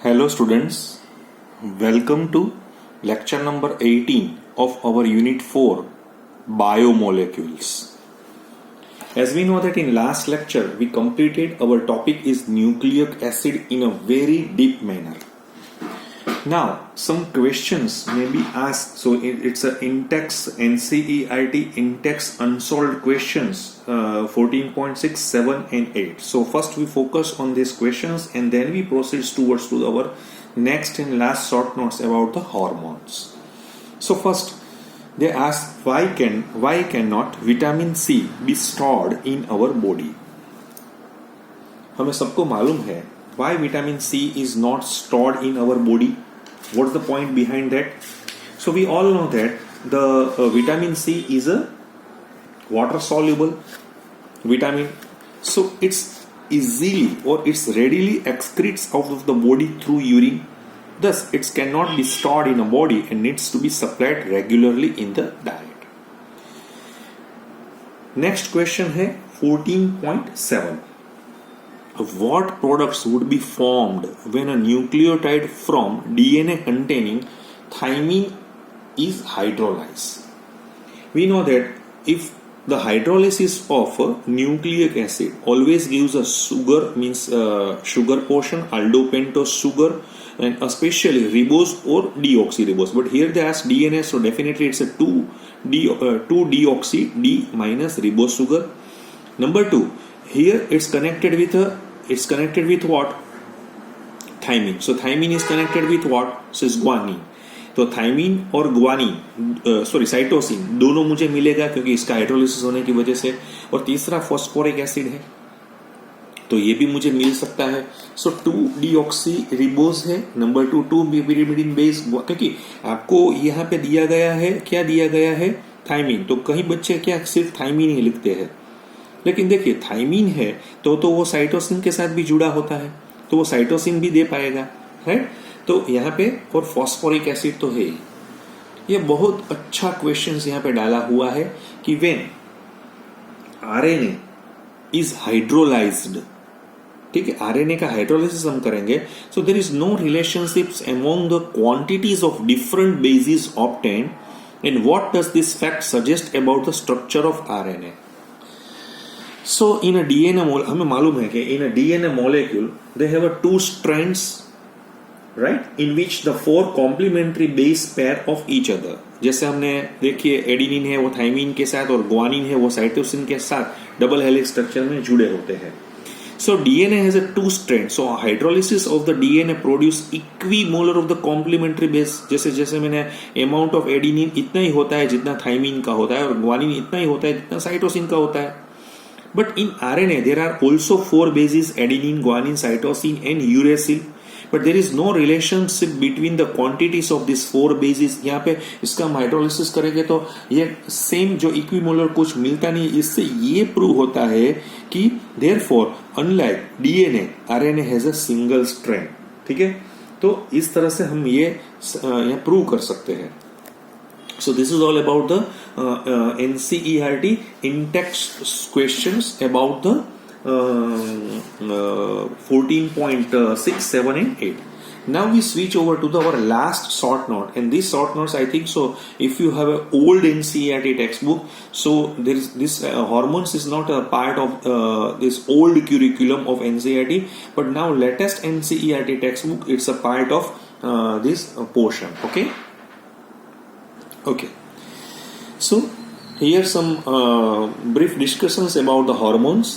Hello students, welcome to lecture number 18 of our unit 4 biomolecules. As we know that in last lecture we completed our topic is nucleic acid in a very deep manner. Now some questions may be asked, so it's a in-text NCERT in-text unsolved questions 14.6, 7 and 8. So first we focus on these questions and then we proceed towards to our next and last short notes about the hormones. So first they ask why cannot vitamin C be stored in our body. हमें सबको मालूम है why vitamin C is not stored in our body. What's the point behind that? So we all know that the vitamin C is a water soluble vitamin. So it's easily or it's readily excretes out of the body through urine. Thus it cannot be stored in a body and needs to be supplied regularly in the diet. Next question है 14.7. What products would be formed when a nucleotide from DNA containing thymine is hydrolyzed? We know that if the hydrolysis of a nucleic acid always gives a sugar, means sugar portion, aldopentose sugar, and especially ribose or deoxyribose. But here they ask DNA, so definitely it's a 2-deoxy D minus ribose sugar. Number 2, here it's connected with what? Thymine. So thymine is connected with what? So it's guanine. तो thymine और guanine cytosine दोनों मुझे मिलेगा क्योंकि इसका hydrolysis होने की वजह से, और तीसरा फॉस्फोरिक एसिड है तो ये भी मुझे मिल सकता है. सो 2-डीऑक्सी रिबोज है. नंबर 2 pyrimidine बेस, क्योंकि आपको यहाँ पे दिया गया है, क्या दिया गया है? थाइमिन. तो कई बच्चे क्या सिर्फ थाइमिन ही लिखते हैं, लेकिन देखिए थाइमिन है तो वो साइटोसिन के साथ भी जुड़ा होता है तो वो साइटोसिन भी दे पाएगा, राइट? तो यहाँ पे और फॉस्फोरिक एसिड तो है. ये बहुत अच्छा क्वेश्चन यहाँ पे डाला हुआ है कि व्हेन आरएनए इज हाइड्रोलाइज्ड, ठीक है, आरएनए का हाइड्रोलाइसिस हम करेंगे, so there is no relationships among the quantities of different basis obtained, and what does this fact suggest about the structure of RNA? So in a DNA molecule, हमें मालूम है कि in a DNA molecule they have a 2 strands, right, in which the 4 complementary base pair of each other. जैसे हमने देखिए adenine है वो thymine के साथ और ग्वानिन है वो साइटोसिन के साथ डबल हेलिक्स स्ट्रक्चर में जुड़े होते हैं. So DNA has a 2 strands. So hydrolysis of the DNA produce equimolar of the complementary base. जैसे मैंने amount of adenine इतना ही होता है जितना थाइमिन का होता है और ग्वानिन इतना ही होता है जितना साइटोसिन का होता है. But in RNA there are also 4 bases: adenine, guanine, cytosine and uracil. But there is no relationship between the quantities of these 4 bases. यहाँ पे इसका हम हाइड्रोलिसिस करेंगे तो ये सेम जो इक्विमोलर कुछ मिलता नहीं. इससे ये प्रूव होता है कि therefore unlike DNA, RNA has a single strand. ठीक है, तो इस तरह से हम ये यहाँ प्रूव कर सकते हैं. So this is all about the NCERT in-text questions about the 14.6, 7 and 8. Now we switch over to our last short note, and these short notes I think so if you have an old NCERT textbook, so there is this hormones is not a part of this old curriculum of NCERT, but now latest NCERT textbook it's a part of this portion. Okay, so here some brief discussions about the hormones.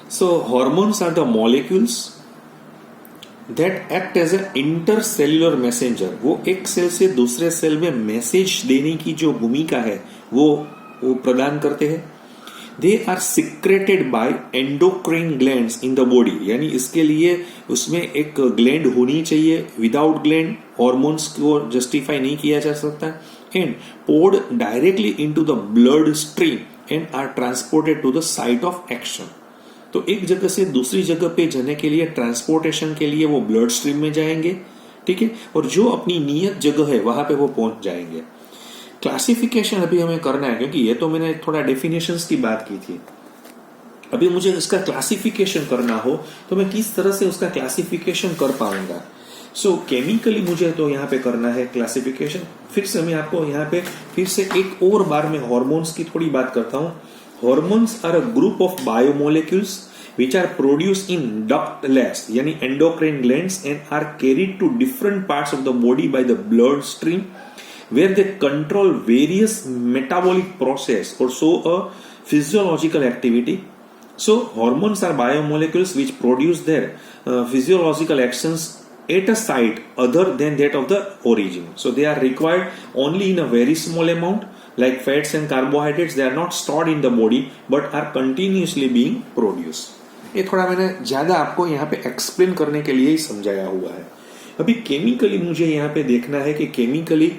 So hormones are the molecules that act as an intercellular messenger. वो एक cell से दूसरे cell में message देने की जो भूमिका है वो प्रदान करते हैं. They are secreted by endocrine glands in the body. यानी इसके लिए उसमें एक ग्लैंड होनी चाहिए. विदाउट ग्लैंड हॉर्मोन्स को जस्टिफाई नहीं किया जा सकता. And poured directly into the blood stream and are transported to the site of action. तो एक जगह से दूसरी जगह पे जाने के लिए ट्रांसपोर्टेशन के लिए वो ब्लड स्ट्रीम में जाएंगे, ठीक है, और जो अपनी नियत जगह है वहां पे वो पहुंच जाएंगे. क्लासिफिकेशन अभी हमें करना है क्योंकि ये तो मैंने थोड़ा डेफिनेशंस की बात की थी. अभी मुझे इसका क्लासिफिकेशन करना हो तो मैं किस तरह से उसका क्लासिफिकेशन कर पाऊंगा. सो केमिकली मुझे तो यहाँ पे करना है क्लासिफिकेशन। फिर से मैं आपको यहाँ पे फिर से एक और बार में हॉर्मोन्स की थोड़ी बात करता हूँ। Hormones are a group of biomolecules which are produced in ductless यानी endocrine glands and are carried to different parts of the body by the blood stream where they control various metabolic process or show a physiological activity. So hormones are biomolecules which produce their physiological actions at a site other than that of the origin. So they are required only in a very small amount, like fats and carbohydrates. They are not stored in the body but are continuously being produced. ये थोड़ा मैंने ज्यादा आपको यहाँ पे explain करने के लिए ही समझाया हुआ है। अभी केमिकली मुझे यहाँ पे देखना है कि chemically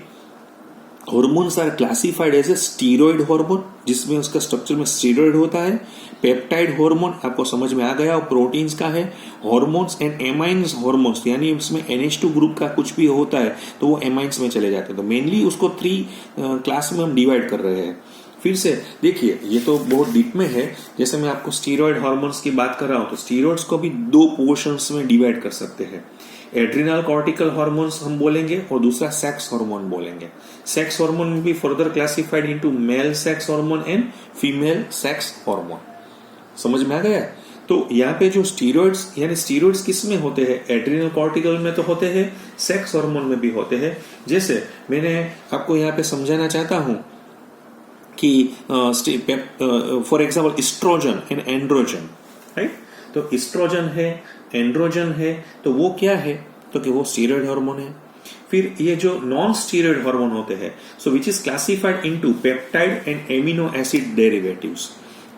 hormones are classified as a steroid hormone, जिसमें उसका स्ट्रक्चर में स्टीरॉयड होता है। पेप्टाइड हार्मोन आपको समझ में आ गया, और प्रोटीन्स का है। हॉर्मोन्स एंड एमाइन्स हार्मोन्स यानी उसमें NH2 ग्रुप का कुछ भी होता है तो वो एमाइन्स में चले जाते हैं। तो मेनली उसको 3 क्लास में हम डिवाइड कर रहे हैं। फिर से देखिए, ये तो बहुत डीप में है। जैसे मैं आपको स्टीरॉयड हार्मोन्स की बात कर रहा हूं तो स्टीरॉयड्स को भी 2 पोर्शंस में डिवाइड कर सकते हैं। एड्रिनल कॉर्टिकल हार्मोन्स हम बोलेंगे और दूसरा सेक्स हार्मोन बोलेंगे। सेक्स हार्मोन में भी further classified into male sex hormone and female sex hormone. समझ में आ गया? तो यहाँ पे जो स्टीरॉयड्स यानी स्टीरॉयड्स किस में होते हैं? एड्रिनल कॉर्टिकल में तो होते हैं, सेक्स हार्मोन में भी होते हैं। जैसे मैंने आपको यहाँ पे समझाना चाहता हूं कि for example estrogen and androgen, right? तो इस्ट्रोजन है, एंड्रोजन है, तो वो क्या है? तो कि वो स्टीरॉयड हार्मोन है। फिर ये जो नॉन स्टीरॉयड हार्मोन होते हैं, so which is classified into peptide and amino acid derivatives.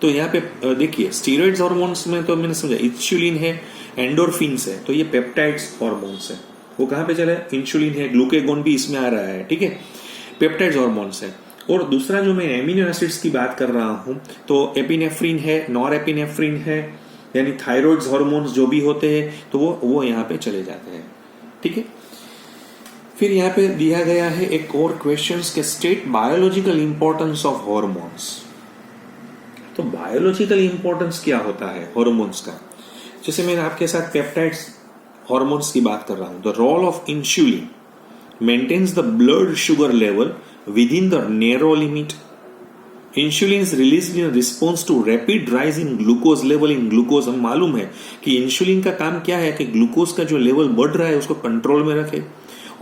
तो यहाँ पे देखिए, स्टीरॉयड हार्मोन्स में तो मैंने समझा इंसुलिन है, एंडोर्फिन्स है, तो ये पेप्टाइड्स हार्मोन्स है। वो कहां पे चले? इंसुलिन है, ग्लूकेगोन भी इसमें आ रहा है, ठीक है, पेप्टाइड्स हार्मोन्स है। और दूसरा जो मैं एमिनो एसिड्स की बात कर रहा हूं तो एपिनेफ्रिन है, नॉर एपिनेफ्रिन है, यानी थायराइड हार्मोन्स जो भी होते हैं तो वो यहाँ पे चले जाते हैं, ठीक है। फिर यहाँ पे दिया गया है एक और क्वेश्चंस के state biological importance of hormones. तो बायोलॉजिकल इंपॉर्टेंस क्या होता है हार्मोन्स का? जैसे मैंने आपके साथ पेप्टाइड्स हार्मोन्स की बात कर रहा हूं। The role of insulin maintains the blood sugar level within the narrow limit. Insulin is released in response to rapid rise in glucose level in glucose. हम मालूम है कि इंसुलिन का काम क्या है कि ग्लूकोज का जो लेवल बढ़ रहा है उसको कंट्रोल में रखे।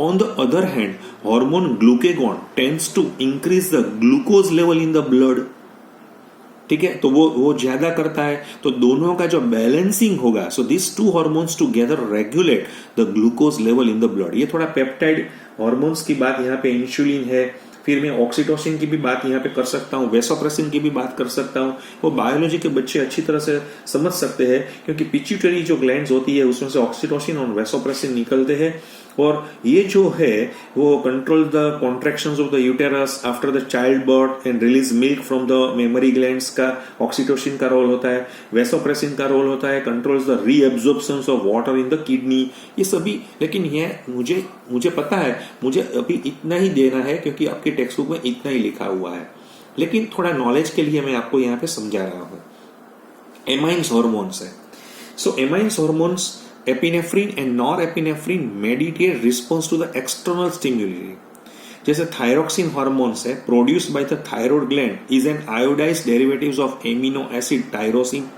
On the other hand, hormone glucagon tends to increase the glucose level in the blood. ठीक है, तो वो ज्यादा करता है, तो दोनों का जो बैलेंसिंग होगा, so this 2 hormones together regulate the glucose level in the blood. ये थोड़ा पेप्टाइड हार्मोन्स की बात यहाँ पे इंसुलिन है। फिर मैं ऑक्सीटोसिन की भी बात यहाँ पे कर सकता हूँ, वेसोप्रेसिन की भी बात कर सकता हूँ। वो बायोलॉजी के बच्चे अच्छी तरह से समझ सकते हैं, क्योंकि पिट्यूटरी जो ग्लैंड्स होती है उसमें से ऑक्सीटोसिन और वेसोप्रेसिन निकलते हैं, और ये जो है वो control the contractions of the uterus after the child birth and release milk from the mammary glands का ऑक्सीटोसिन का रोल होता है। वेसोप्रेसिन का रोल होता है controls the reabsorption of water in the kidney. ये सभी, लेकिन ये मुझे पता है, मुझे अभी इतना ही देना है क्योंकि आपके टेक्स्ट बुक में इतना ही लिखा हुआ है, लेकिन थोड़ा नॉलेज के लिए मैं आपको यहाँ पे समझा रहा हूँ। एमाइन्स हार्मोन्स है। So amines hormones epinephrine and norepinephrine mediate response to the external stimuli. जैसे थायरोक्सिन हार्मोन्स है, produced by the thyroid gland, is an iodised derivatives of amino acid tyrosine,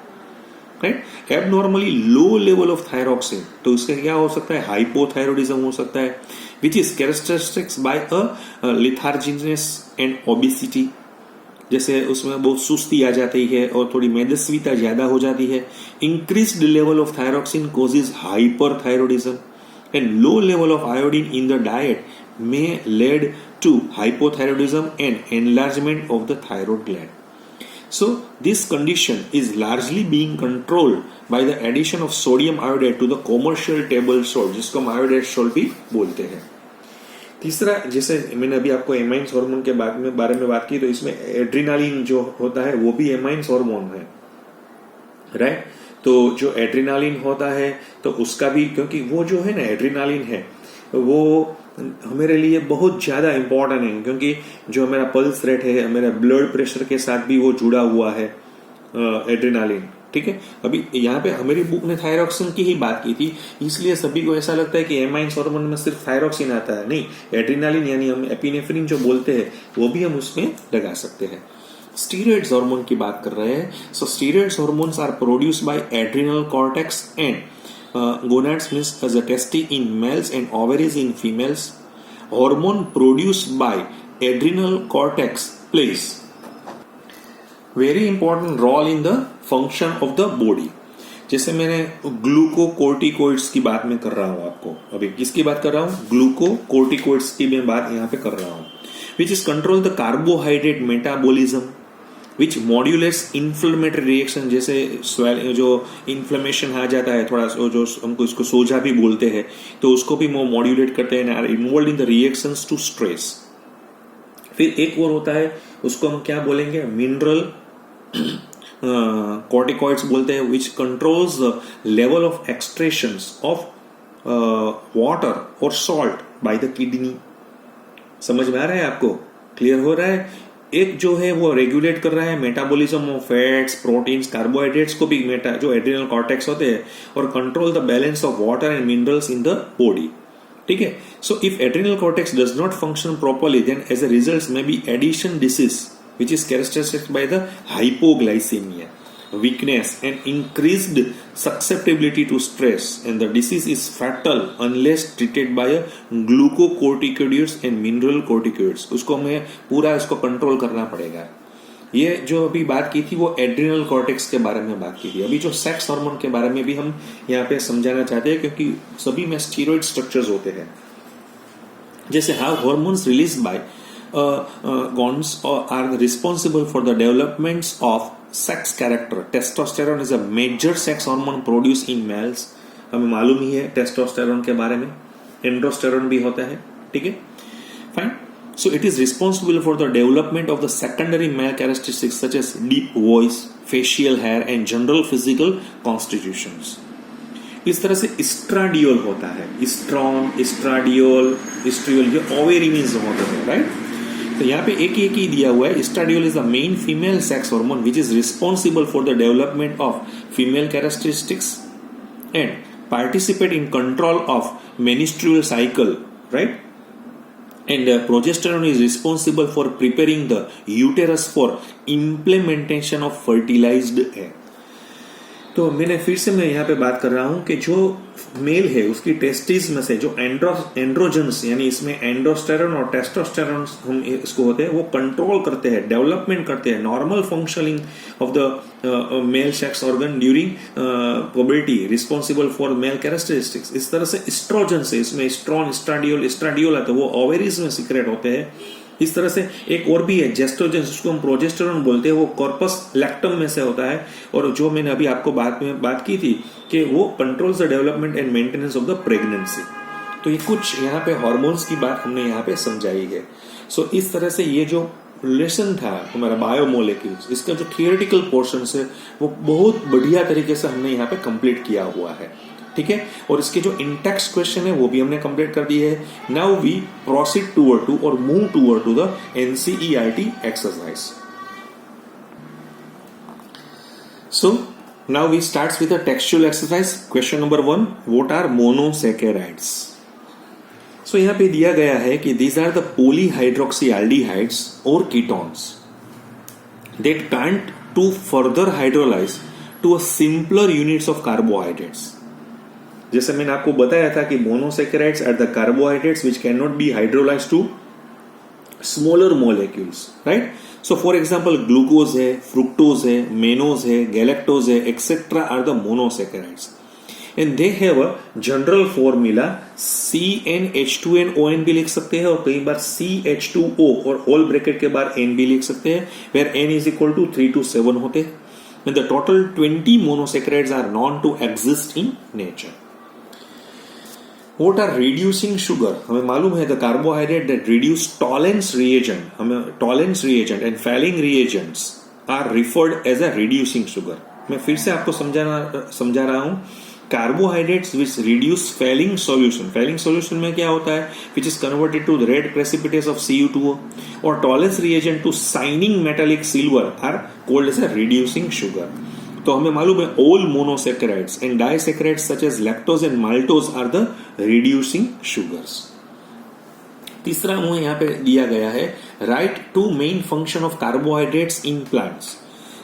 right. Abnormally low level of thyroxine, तो इसका क्या हो सकता है? Hypothyroidism हो सकता है, which is characteristics by a letharginess and obesity. जैसे उसमें बहुत सुस्ती आ जाती है और थोड़ी मेदस्वीता ज्यादा हो जाती है। Increased level of thyroxine causes hyperthyroidism and low level of iodine in the diet may lead to hypothyroidism and enlargement of the thyroid gland. So this condition is largely being controlled by the addition of sodium iodide to the commercial table salt, जिसको हम iodide salt भी बोलते हैं। तीसरा, जैसे मैंने अभी आपको एमाइन्स हार्मोन के बारे में बात की, तो इसमें एड्रिनालिन जो होता है वो भी एमाइन्स हार्मोन है, राइट। तो जो एड्रिनालिन होता है तो उसका भी, क्योंकि वो जो है ना एड्रिनालिन है वो हमारे लिए बहुत ज्यादा इंपॉर्टेंट है, क्योंकि जो मेरा पल्स रेट है, मेरा ब्लड प्रेशर के साथ भी वो जुड़ा हुआ है एड्रिनालिन, ठीक है। अभी यहाँ पे हमारी बुक ने थायरॉक्सिन की ही बात की थी, इसलिए सभी को ऐसा लगता है कि एमाइन्स हार्मोन में सिर्फ थायरॉक्सिन आता है। नहीं, एड्रेनालिन यानी हम एपिनेफ्रिन जो बोलते हैं वो भी हम उसमें लगा सकते हैं। स्टीरॉइड्स हार्मोन की बात कर रहे हैं। So steroids hormones are produced by adrenal cortex and gonads, means as a testes in males and ovaries in females. Hormone produced by adrenal cortex plays very important role in the function of the body. जैसे मैंने glucocorticoids की बात में कर रहा हूं आपको, अभी किसकी बात कर रहा हूं? ग्लूकोकोर्टिकोइड्स की मैं बात यहां पे कर रहा हूं, which is control the carbohydrate metabolism, which modulates inflammatory reaction, जैसे जो इन्फ्लेमेशन आ जाता है थोड़ा, जो हमको इसको सोजा भी बोलते हैं, तो उसको भी वो मॉड्यूलेट करते हैं, are involved in the reactions to stress. फिर एक और होता है, उसको हम क्या बोलेंगे? मिनरल कॉर्टिकॉइड्स बोलते हैं, which controls the level of excretions of water और सॉल्ट बाय द किडनी। समझ में आ रहा है आपको? क्लियर हो रहा है? एक जो है वो रेगुलेट कर रहा है metabolism of fats, proteins, carbohydrates को भी जो एड्रिनल कॉर्टेक्स होते हैं, और control the balance of water and minerals in the body. ठीक है। So if adrenal cortex does not function properly, then as a result may be Addison disease which is characterized by the hypoglycemia, weakness and increased susceptibility to stress, and the disease is fatal unless treated by a glucocorticoids and mineral corticoids. उसको हमें पूरा इसको control करना पड़ेगा। ये जो अभी बात की थी वो एड्रिनल कॉर्टेक्स के बारे में बात की थी। अभी जो सेक्स हार्मोन के बारे में भी हम यहाँ पे समझाना चाहते हैं, क्योंकि सभी में स्टीरॉइड स्ट्रक्चर्स होते हैं। जैसे how hormones release by gonad's are responsible for the developments of sex character. Testosterone is a major sex hormone produced in males. हमें मालूम ही है टेस्टोस्टेरोन के बारे में। एंड्रोस्टेरोन भी होता है, ठीक है, fine. So it is responsible for the development of the secondary male characteristics such as deep voice, facial hair and general physical constitutions. इस तरह से इस्ट्राडियोल होता है, इस्ट्रॉन, इस्ट्राडियोल, इस्ट्रियोल, ये ओवेरी मींस होते हैं, राइट। तो यहाँ पे एक ही दिया हुआ है। Estradiol is the main female sex hormone which is responsible for the development of female characteristics and participate in control of menstrual cycle, right. And progesterone is responsible for preparing the uterus for implementation of fertilised egg. तो मैंने फिर से मैं यहाँ पे बात कर रहा हूं कि जो मेल है उसकी टेस्टिस में से जो एंड्रोजन्स, यानी इसमें एंड्रोस्टेरोन और टेस्टोस्टेरोन हम इसको होते हैं, वो कंट्रोल करते हैं, डेवलपमेंट करते हैं, normal functioning of the male sex organ during puberty, responsible for male characteristics. इस तरह से एस्ट्रोजन्स है, इसमें एस्ट्रॉन, एस्ट्राडियोल है, तो वो ओवेरीज में सीक्रेट होते हैं। इस तरह से एक और भी है जेस्ट्रोजन, जिसको हम प्रोजेस्टेरोन बोलते हैं, वो कॉर्पस लैक्टम में से होता है, और जो मैंने अभी आपको बात की थी कि वो controls the development and maintenance of the pregnancy. तो ये कुछ यहाँ पे हार्मोन्स की बात हमने यहाँ पे समझाई है। सो इस तरह से ये जो रिलेशन था हमारा बायोमोलेक्यूल्स, इसका जो थियोरेटिकल पोर्शन है वो बहुत बढ़िया तरीके से हमने यहाँ पे कंप्लीट किया हुआ है, ठीक है। और इसके जो इंटेक्स्ट क्वेश्चन है वो भी हमने कंप्लीट कर दिए है। Now we proceed toward to और move toward to the NCERT exercise. So now we starts with a textual exercise. Question number 1, what are monosaccharides? So यहां पे दिया गया है कि दीज आर द पॉलीहाइड्रोक्सीएल्डिहाइड्स और ketones that can't to further hydrolyse to a simpler units of carbohydrates. जैसे मैंने आपको बताया था कि monosaccharides are the carbohydrates which can not be hydrolysed to smaller molecules, right. So for example glucose है, fructose है, mannose है, galactose है, etcetera are the monosaccharides and they have a general formula CnH2nOn भी लिख सकते हैं, और कई बार CH2O और होल ब्रैकेट के बाद N भी लिख सकते हैं, where N is equal to 3 to 7 होते हैं। And the total 20 monosaccharides are known to exist in nature. What are reducing sugar? हमें मालूम है the carbohydrate that reduce Tollens reagent, हमें Tollens reagent and Fehling reagents are referred as a reducing sugar. मैं फिर से आपको समझा रहा हूँ। Carbohydrates which reduce Fehling solution. Fehling solution में क्या होता है? Which is converted to the red precipitates of Cu2O or Tollens reagent to shining metallic silver are called as a reducing sugar. तो हमें मालूम है all monosaccharides and disaccharides such as lactose and maltose are the reducing sugars. तीसरा मुझे यहाँ पे दिया गया है right two main function of carbohydrates in plants.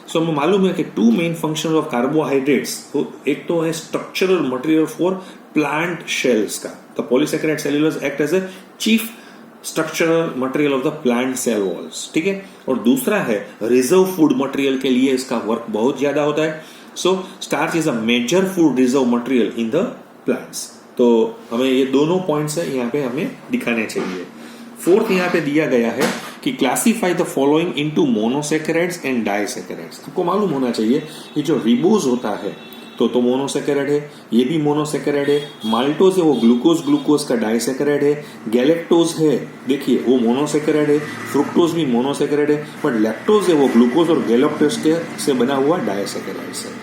So हमें मालूम है कि two main function of carbohydrates, तो एक तो है structural material for plant cells का, the polysaccharide cellulose act as a chief structural material of the plant cell walls, ठीक है। और दूसरा है रिजर्व फूड मटेरियल के लिए इसका वर्क बहुत ज्यादा होता है। So starch is a major food reserve material in the plants. तो हमें ये दोनों पॉइंट्स है यहाँ पे हमें दिखाने चाहिए। फोर्थ यहाँ पे दिया गया है कि classify the following into monosaccharides and disaccharides. आपको मालूम होना चाहिए ये जो रिबोज होता है तो मोनोसेकेराइड है, ये भी मोनोसेकेराइड है। माल्टोज है वो ग्लूकोज का डाइसेकेराइड है। गैलेक्टोज है देखिए वो मोनोसेकेराइड है। फ्रुक्टोज भी मोनोसेकेराइड है, बट लैक्टोज है वो ग्लूकोज और गैलेक्टोज के से बना हुआ डाइसेकेराइड है।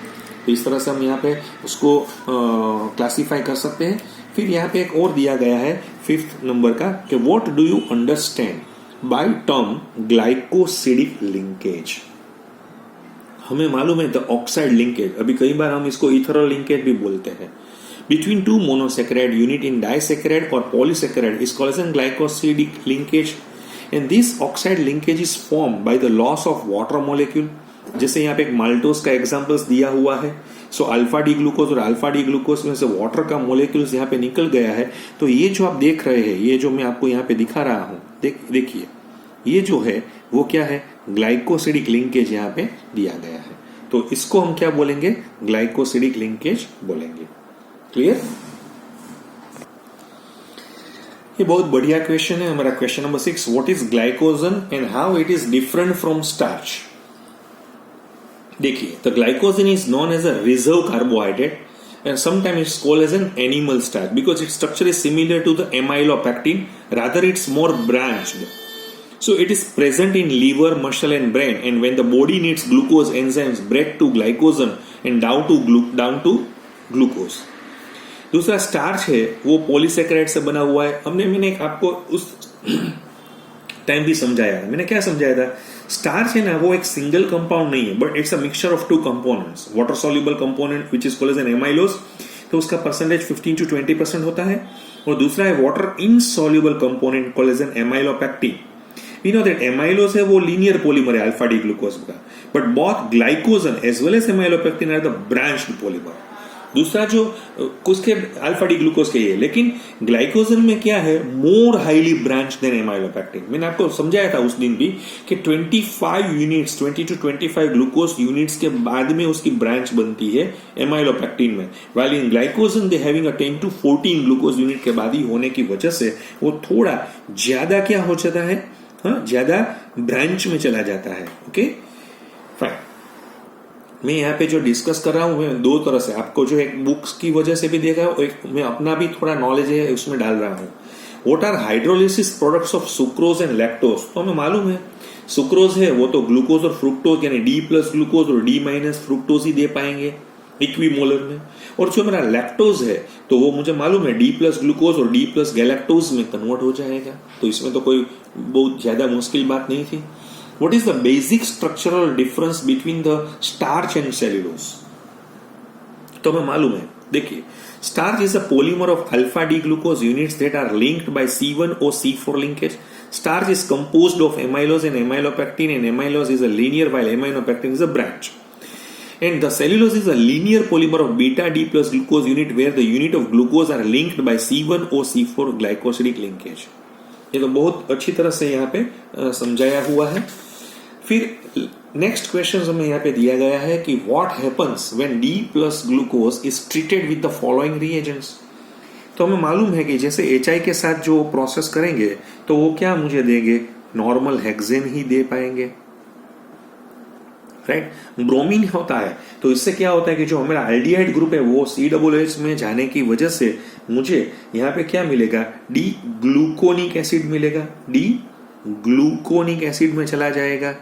तो इस तरह से हम यहाँ पे उसको क्लासिफाई कर सकते हैं। फिर यहाँ पे एक और दिया गया है 5th नंबर का कि what do you understand by term glycosidic linkage. हमें मालूम है द ऑक्साइड लिंकेज, अभी कई बार हम इसको इथरल लिंकेज भी बोलते हैं, between two monosaccharide unit in disaccharide और polysaccharide is called as glycosidic linkage and this oxide linkage is form by the loss of water molecule. जैसे यहाँ पे एक माल्टोज का एग्जांपल्स दिया हुआ है। सो अल्फा डी ग्लूकोज और अल्फा डी ग्लूकोज में से वाटर का मॉलिक्यूल्स यहाँ पे निकल गया है। तो ये जो आप देख रहे हैं, ये जो मैं आपको यहाँ पे दिखा रहा हूं, देखिए ये जो है वो क्या है, ग्लाइकोसिडिक लिंकेज यहाँ पे दिया गया है। तो इसको हम क्या बोलेंगे, ग्लाइकोसिडिक लिंकेज बोलेंगे। क्लियर? ये बहुत बढ़िया क्वेश्चन है हमारा। Question number 6, what is glycogen and how it is different from starch. देखिए the glycogen is known as a reserve carbohydrate and sometimes it's called as an animal starch because its structure is similar to the amylopectin, rather it's more branched. So it is present in liver, muscle and brain, and when the body needs glucose enzymes break to glycogen and down to glucose. दूसरा starch है वो polysaccharide से बना हुआ है। मैंने आपको उस टाइम भी समझाया। मैंने क्या समझाया था, स्टार्च है ना वो एक सिंगल कंपाउंड नहीं है, but it's a mixture of 2 components. Water soluble component which is called as an amylose, तो उसका परसेंटेज 15 to 20% होता है। और दूसरा है water insoluble component called as an amylopectin. We know that amylose है वो लीनियर पॉलीमर है अल्फा डी ग्लूकोज का, but both glycogen as well as amylopectin are the branched polymer. दूसरा जो उसके अल्फा डी ग्लूकोज के, लेकिन ग्लाइकोजन में क्या है, मोर हाईली ब्रांच देन एमाइलोपेक्टिन। मैंने आपको समझाया था उस दिन भी कि 25 यूनिट्स 20 to 25 ग्लूकोज यूनिट्स के बाद में उसकी ब्रांच बनती है एमाइलोपेक्टिन में, while in glycogen they having a 10 to 14 glucose unit के बाद ही होने की वजह से वो थोड़ा ज्यादा क्या हो जाता है, ज्यादा ब्रांच में चला जाता है। Okay fine. मैं यहाँ पे जो डिस्कस कर रहा हूं मैं 2 तरह से, आपको जो एक बुक्स की वजह से भी देखा और एक मैं अपना भी थोड़ा नॉलेज है उसमें डाल रहा हूं। What are hydrolysis products of sucrose and lactose. तो हमें मालूम है सुक्रोज है वो तो ग्लूकोज और फ्रुक्टोज यानी D+ ग्लूकोज और D- फ्रुक्टोज ही दे पाएंगे इक्विमोलर में। और जो मेरा लैक्टोज है तो वो मुझे मालूम है D+ ग्लूकोज और D+ गैलेक्टोज में कन्वर्ट हो जाएगा। तो इसमें तो कोई बहुत ज्यादा मुश्किल बात नहीं थी। What is the basic structural difference between the starch and cellulose? तो हमें मालूम है, देखिए starch is a polymer of alpha D glucose units that are linked by C1 or C4 linkage. Starch is composed of amylose and amylopectin, and amylose is a linear while amylopectin is a branch. And the cellulose is a linear polymer of beta D+ glucose unit where the unit of glucose are linked by C1 or C4 glycosidic linkage. ये तो बहुत अच्छी तरह से यहाँ पे समझाया हुआ है। फिर नेक्स्ट क्वेश्चन हमें यहाँ पे दिया गया है कि what happens when D+ glucose is treated with the following reagents. तो हमें मालूम है कि जैसे HI के साथ जो प्रोसेस करेंगे तो वो क्या मुझे देंगे, नॉर्मल हेक्सेन ही दे पाएंगे, राइट। ब्रोमीन होता है तो इससे क्या होता है कि जो हमारा एल्डिहाइड ग्रुप है वो COOH में जाने की वजह से मुझे यहाँ पे क्या मिलेगा, D ग्लूकोनिक एसिड मिलेगा, D ग्लूकोनिक एसिड में चला जाएगा।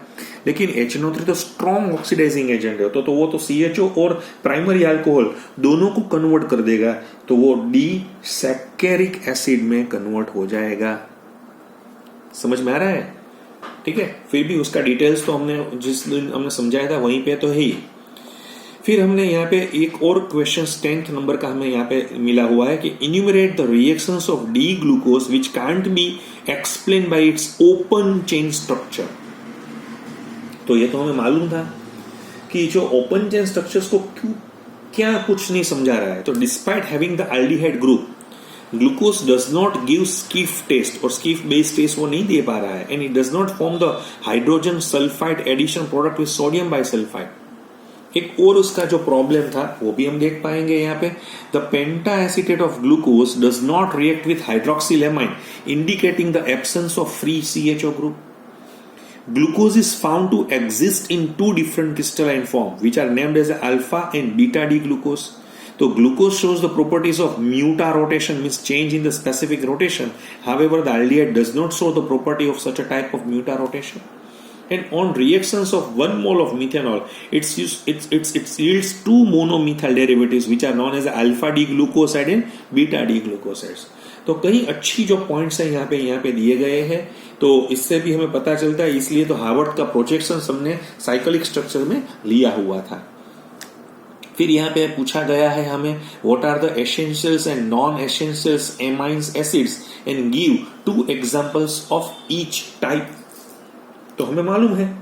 लेकिन HNO3 तो स्ट्रॉन्ग ऑक्सीडाइजिंग एजेंट है तो वो तो CHO और प्राइमरी अल्कोहल दोनों को कन्वर्ट कर देगा, तो वो डिसैकेरिक एसिड में कन्वर्ट हो जाएगा। समझ में आ रहा है? ठीक है। फिर भी उसका डिटेल्स तो हमने जिस दिन हमने समझाया था वहीं पे तो है ही। फिर हमने यहाँ पे एक और क्वेश्चन 10th नंबर का हमें यहाँ पे मिला हुआ है कि enumerate the reactions of D glucose which can't be explain by it's open chain structure. तो ये तो हमें मालूम था कि जो ओपन चेन स्ट्रक्चर्स को क्या कुछ नहीं समझा रहा है। तो despite having the aldehyde group, glucose does not give schiff test और स्कीफ बेस्ड टेस्ट वो नहीं दे पा रहा है, and it does not form the hydrogen sulphide addition product with sodium bisulphide. एक और उसका जो प्रॉब्लम था वो भी हम देख पाएंगे यहाँ पे, the penta acetate of glucose does not react with hydroxylamine indicating the absence of free CHO group. Glucose is found to exist in two different crystalline forms, which are named as alpha and beta D glucose. So glucose shows the properties of muta rotation, means change in the specific rotation. However, the aldehyde does not show the property of such a type of muta rotation. And on reactions of 1 mole of methanol, it yields 2 monomethyl derivatives, which are known as alpha D glucoside and beta D glucosides. तो कई अच्छी जो points है यहाँ पे दिए गए हैं, तो इससे भी हमें पता चलता है, इसलिए तो हार्वर्ड का प्रोजेक्शन हमने साइक्लिक स्ट्रक्चर में लिया हुआ था। फिर यहाँ पे पूछा गया है हमें what are the essentials and non essentials amines acids and give 2 examples of each type. तो हमें मालूम है,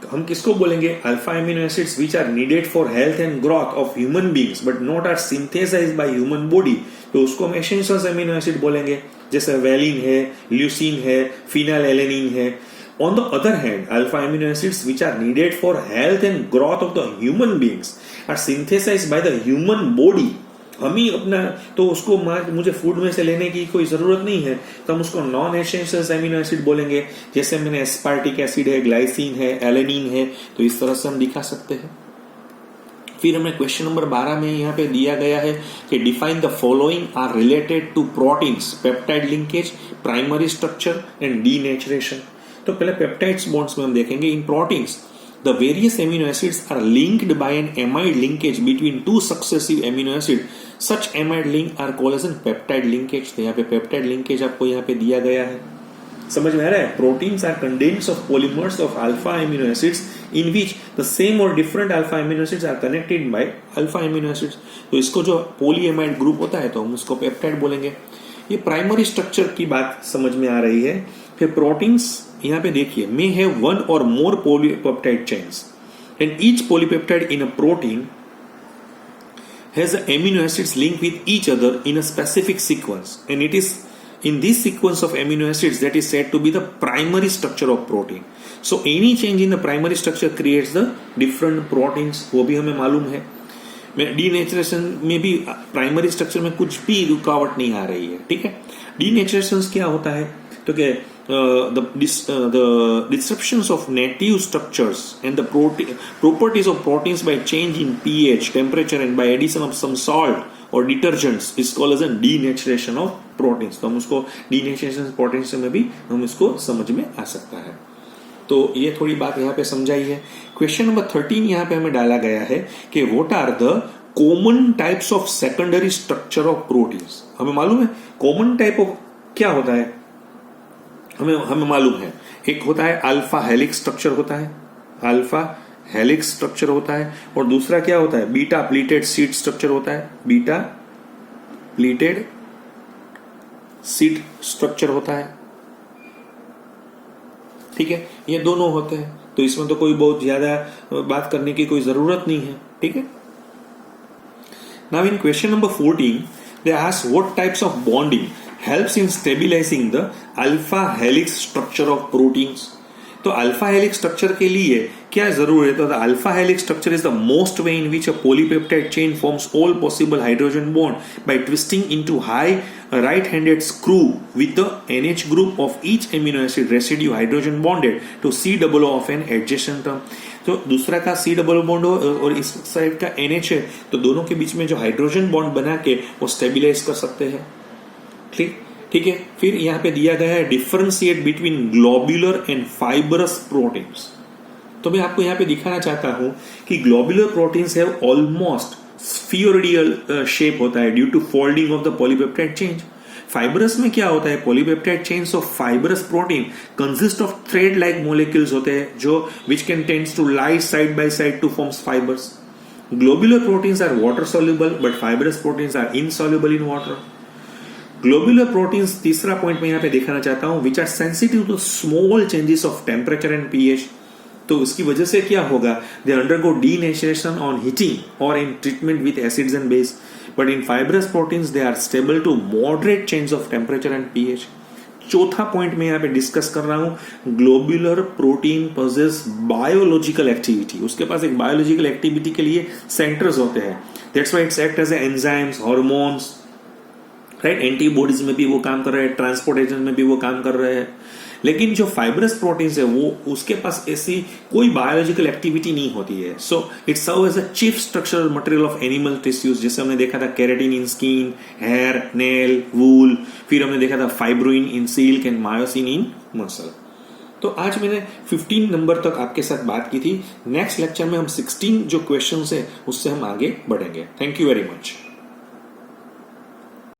तो हम किसको बोलेंगे, alpha amino acids which are needed for health and growth of human beings but not are synthesised by human body, तो उसको हम एसेंशियल एमिनो एसिड बोलेंगे, जैसे वेलिन है, ल्यूसीन है, फिनाइलएलेनिन है। On the other hand, alpha amino acids which are needed for health and growth of the human beings are synthesised by the human body. हम ही अपना, तो उसको मुझे फूड में से लेने की कोई जरूरत नहीं है, तो हम उसको नॉन एसेंशियल एमिनो एसिड बोलेंगे, जैसे मैंने एस्पार्टिक एसिड है, ग्लाइसिन है, एलेनिन है, तो इस तरह से हम दिखा सकते हैं। फिर हमें क्वेश्चन नंबर 12 में यहाँ पे दिया गया है कि define the following are related to proteins, peptide linkage, primary structure and denaturation. तो पहले पेप्टाइड्स बॉन्ड्स में हम देखेंगे। In proteins the various amino acids are linked by an amide linkage between 2 successive amino acids. Such amide link are called as a peptide linkage. तो यहाँ पे peptide linkage आपको यहाँ पे दिया गया है, समझ में आ रहा है। Proteins are contents of polymers of alpha amino acids in which the same or different alpha amino acids are connected by alpha amino acids. तो इसको जो पॉलीएमाइड ग्रुप होता है तो हम उसको पेप्टाइड बोलेंगे। ये प्राइमरी स्ट्रक्चर की बात समझ में आ रही है। फिर प्रोटीन्स यहाँ पे देखिए, may have 1 or more polypeptide chains and each polypeptide in a protein has the amino acids linked with each other in a specific sequence, and it is in this sequence of amino acids that is said to be the primary structure of protein. So any change in the primary structure creates the different proteins, वो भी हमें मालूम है। Denaturation में भी primary structure में कुछ भी रुकावट नहीं आ रही है, ठीक है। डीनेचुरेशन क्या होता है, तो क्या the disruptions of native structures and the properties of proteins by change in pH, temperature and by addition of some salt or detergents is called as a denaturation of proteins. तो हम उसको denaturation of proteins में भी हम इसको समझ में आ सकता है। तो ये थोड़ी बात यहाँ पे समझाई है। क्वेश्चन नंबर 13 यहाँ पे हमें डाला गया है कि what are the common types of secondary structure of proteins। हमें मालूम है common type of क्या होता है, हमें मालूम है। एक होता है अल्फा हेलिक्स स्ट्रक्चर होता है, अल्फा हेलिक्स स्ट्रक्चर होता है, और दूसरा क्या होता है, बीटा प्लीटेड सीट स्ट्रक्चर होता है, बीटा प्लीटेड सीट स्ट्रक्चर होता है, ठीक है। ये दोनों होते हैं, तो इसमें तो कोई बहुत ज्यादा बात करने की कोई जरूरत नहीं है, ठीक है। Now in question number 14 they ask what types of bonding helps in stabilizing the alpha helix structure of proteins। तो अल्फा हेलिक्स स्ट्रक्चर के लिए क्या जरूर है, तो the alpha helix structure is the most way in which a polypeptide chain forms all possible hydrogen bond by twisting into high right handed screw with the NH group of each amino acid residue hydrogen bonded to C of an adjacent term. तो दूसरा का C bond हो और इस side का NH है, तो दोनों के बीच में जो हाइड्रोजन बॉन्ड बना के वो स्टेबिलाईज कर सकते हैं, ठीक है। फिर यहाँ पे दिया गया है differentiate between globular and fibrous proteins. तो मैं आपको यहाँ पे दिखाना चाहता हूं कि ग्लोब्यूलर प्रोटीन्स है ऑलमोस्ट स्फीयरोइडल शेप होता है due to folding of the polypeptide chain. Fibrous में क्या होता है, polypeptide chains of fibrous protein consist of thread like molecules होते हैं जो which can tends to lie side by side to forms fibres. Globular proteins are water soluble, but fibrous proteins are insoluble in water. Globular proteins, तीसरा point मैं यहाँ पे दिखाना चाहता हूँ, which are sensitive to small changes of temperature and pH. तो उसकी वजह से क्या होगा? They undergo denaturation on heating or in treatment with acids and base. But in fibrous proteins, they are stable to moderate change of temperature and pH. चौथा point मैं यहाँ पे डिस्कस कर रहा हूं, globular protein possess biological activity. उसके पास एक बायोलॉजिकल एक्टिविटी के लिए सेंटर्स होते हैं. That's why it's act as enzymes, hormones, right. Antibodies में भी वो काम कर रहे हैं, ट्रांसपोर्टेशन में भी वो काम कर रहे हैं. लेकिन जो फाइब्रस प्रोटीन्स है वो उसके पास ऐसी कोई बायोलॉजिकल एक्टिविटी नहीं होती है. So it serve as a chief structural material of animal tissues. जैसे हमने देखा था keratin in skin, hair, nail, wool. फिर हमने देखा था fibroin in silk and myosin in muscle. तो आज मैंने 15 नंबर तक आपके साथ बात की थी. नेक्स्ट लेक्चर में हम 16 जो क्वेश्चंस है उससे हम आगे बढ़ेंगे. Thank you very much.